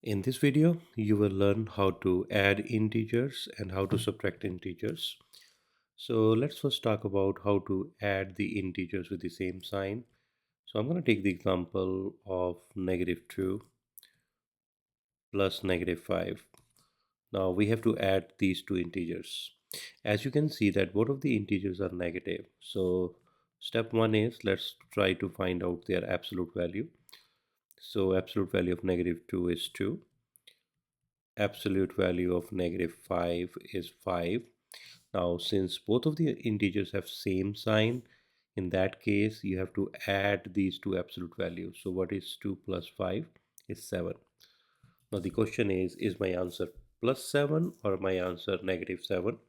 In this video, you will learn how to add integers and how to subtract integers. So let's first talk about how to add the integers with the same sign. So I'm going to take the example of -2 plus -5. Now we have to add these two integers. As you can see that both of the integers are negative. So step one is let's try to find out their absolute value. So absolute value of -2 is 2. Absolute value of -5 is 5. Now since both of the integers have same sign, in that case you have to add these two absolute values. So what is 2 plus 5 is 7. Now the question is my answer plus 7 or my answer -7?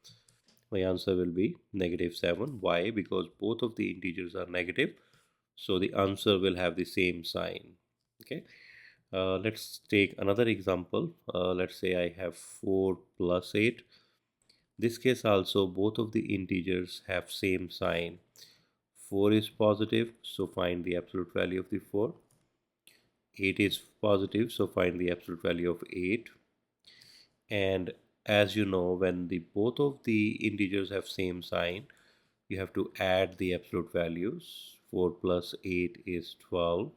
My answer will be -7. Why? Because both of the integers are negative, so the answer will have the same sign. Okay. Let's take another example. Let's say I have 4 plus 8. This case also both of the integers have same sign. 4 is positive, so find the absolute value of the 4. 8 is positive, so find the absolute value of 8. And as you know, when the both of the integers have same sign, you have to add the absolute values. 4 plus 8 is 12.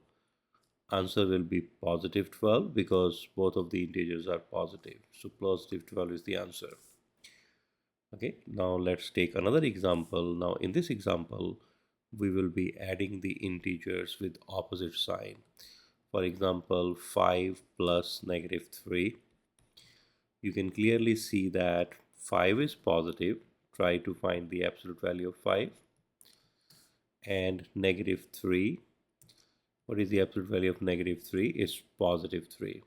Answer will be positive 12 because both of the integers are positive. So positive 12 is the answer. Okay, now let's take another example. Now in this example, we will be adding the integers with opposite sign. For example, 5 plus -3. You can clearly see that 5 is positive. Try to find the absolute value of 5. And -3. What is the absolute value of -3? Is positive 3.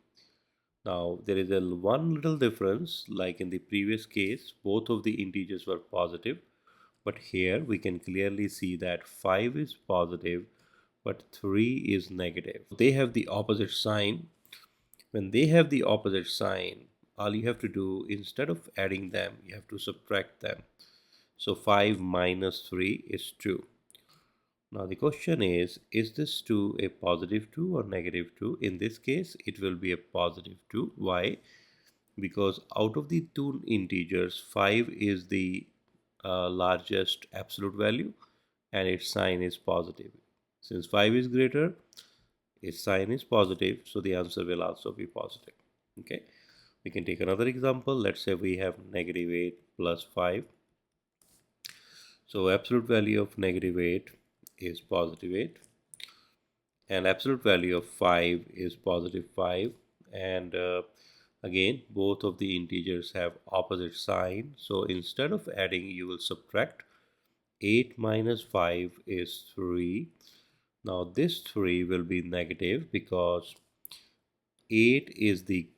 Now there is a one little difference, like in the previous case both of the integers were positive, but here we can clearly see that 5 is positive but 3 is negative. They have the opposite sign. When they have the opposite sign, all you have to do, instead of adding them, you have to subtract them. So 5 minus 3 is 2. Now the question is this 2 a positive 2 or -2? In this case, it will be a positive 2. Why? Because out of the two integers, 5 is the largest absolute value and its sign is positive. Since 5 is greater, its sign is positive, so the answer will also be positive. Okay, we can take another example. Let's say we have -8 plus 5. So absolute value of -8 is positive 8 and absolute value of 5 is positive 5. And again both of the integers have opposite sign, so instead of adding you will subtract. 8 minus 5 is 3. Now this 3 will be negative because 8 is the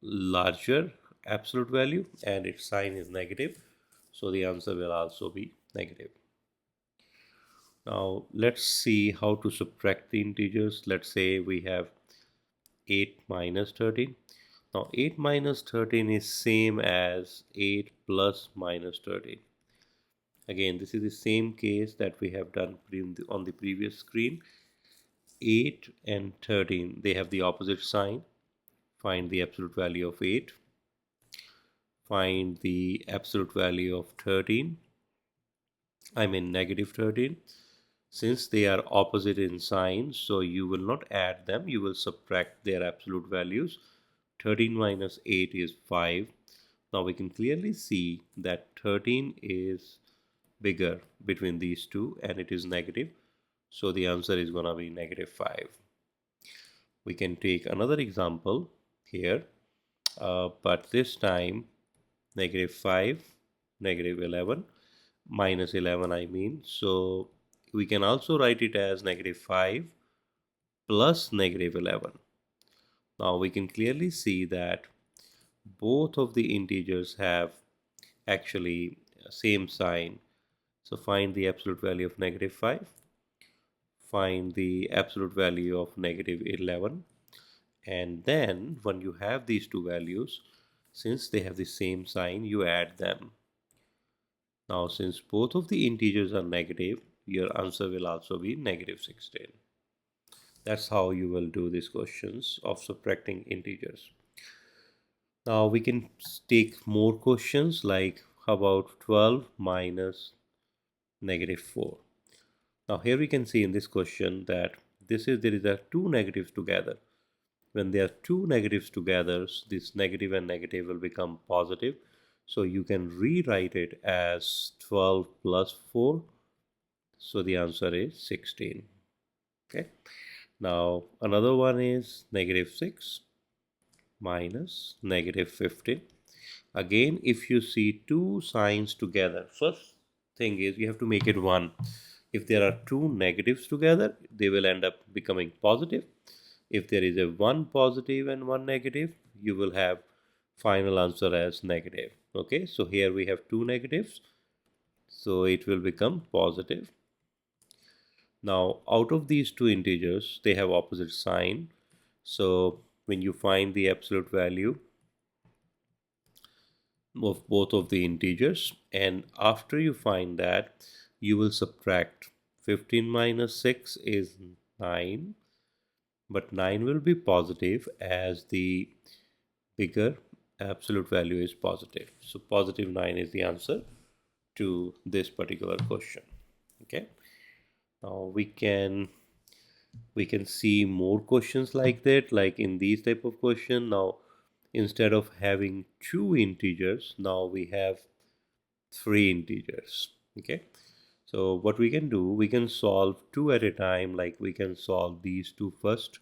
larger absolute value and its sign is negative, so the answer will also be negative. Now let's see how to subtract the integers. Let's say we have 8 minus 13. Now 8 minus 13 is same as 8 plus -13. Again, this is the same case that we have done on the previous screen. 8 and 13, they have the opposite sign. Find the absolute value of 8. Find the absolute value of 13. I mean -13. Since they are opposite in sign, so you will not add them, you will subtract their absolute values. 13 minus 8 is 5. Now we can clearly see that 13 is bigger between these two and it is negative, so the answer is going to be -5. We can take another example here, but this time -5, -11, -11 I mean. So we can also write it as -5 plus -11. Now we can clearly see that both of the integers have actually same sign. So find the absolute value of -5. Find the absolute value of -11. And then when you have these two values, since they have the same sign, you add them. Now since both of the integers are negative, your answer will also be -16. That's how you will do these questions of subtracting integers. Now we can take more questions like how about 12 minus negative 4. Now here we can see in this question that there is a two negatives together. When there are two negatives together, this negative and negative will become positive. So you can rewrite it as 12 plus 4. So the answer is 16. Okay. Now another one is negative 6 minus negative 15. Again, if you see two signs together, first thing is you have to make it one. If there are two negatives together, they will end up becoming positive. If there is a one positive and one negative, you will have final answer as negative. Okay, so here we have two negatives, so it will become positive. Now out of these two integers, they have opposite sign. So when you find the absolute value of both of the integers, and after you find that, you will subtract. 15 minus 6 is 9, but 9 will be positive as the bigger absolute value is positive. So positive 9 is the answer to this particular question. Okay, now we can see more questions like that, like in these type of question. Now instead of having two integers, now we have three integers. Okay, so what we can do, we can solve two at a time. Like we can solve these two first.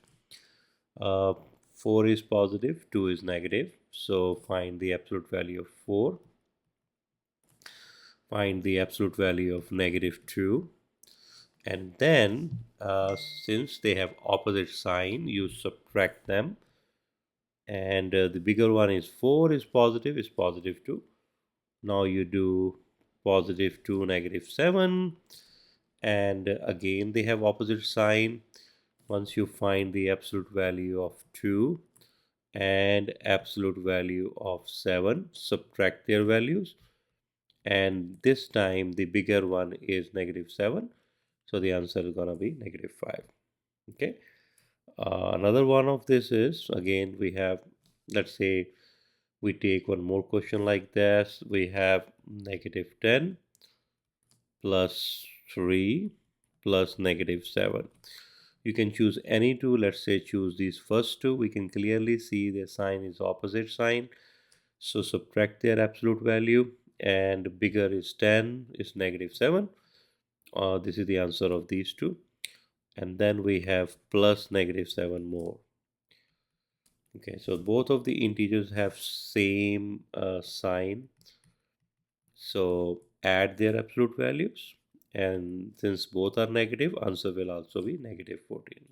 uh, 4 is positive, 2 is negative, so find the absolute value of 4, find the absolute value of negative 2, and then since they have opposite sign, you subtract them. And the bigger one is 4 is positive 2. Now you do positive 2 negative 7, and again they have opposite sign. Once you find the absolute value of 2 and absolute value of 7, subtract their values, and this time the bigger one is negative 7, so the answer is gonna be negative 5. Okay, another one of this is, again we have, let's say we take one more question like this. We have negative 10 plus 3 plus negative 7. You can choose any two. Let's say choose these first two. We can clearly see the sign is opposite sign, so subtract their absolute value, and bigger is 10 is negative 7. This is the answer of these two, and then we have plus negative 7 more. Okay, so both of the integers have same sign, so add their absolute values, and since both are negative, answer will also be negative 14.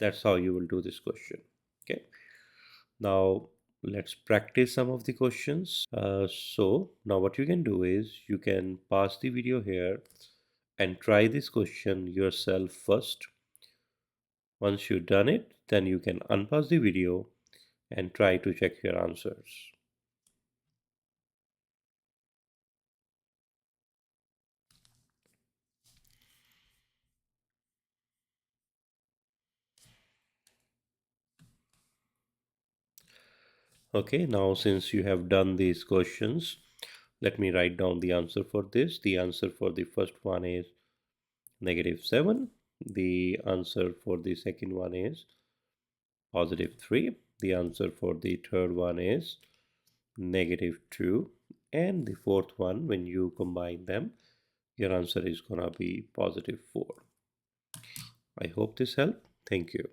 That's how you will do this question. Okay, now let's practice some of the questions. So now what you can do is you can pause the video here and try this question yourself first. Once you've done it, then you can unpause the video and try to check your answers. Okay, now since you have done these questions, let me write down the answer for this. The answer for the first one is negative 7. The answer for the second one is positive 3. The answer for the third one is negative 2. And the fourth one, when you combine them, your answer is gonna be positive 4. I hope this helped. Thank you.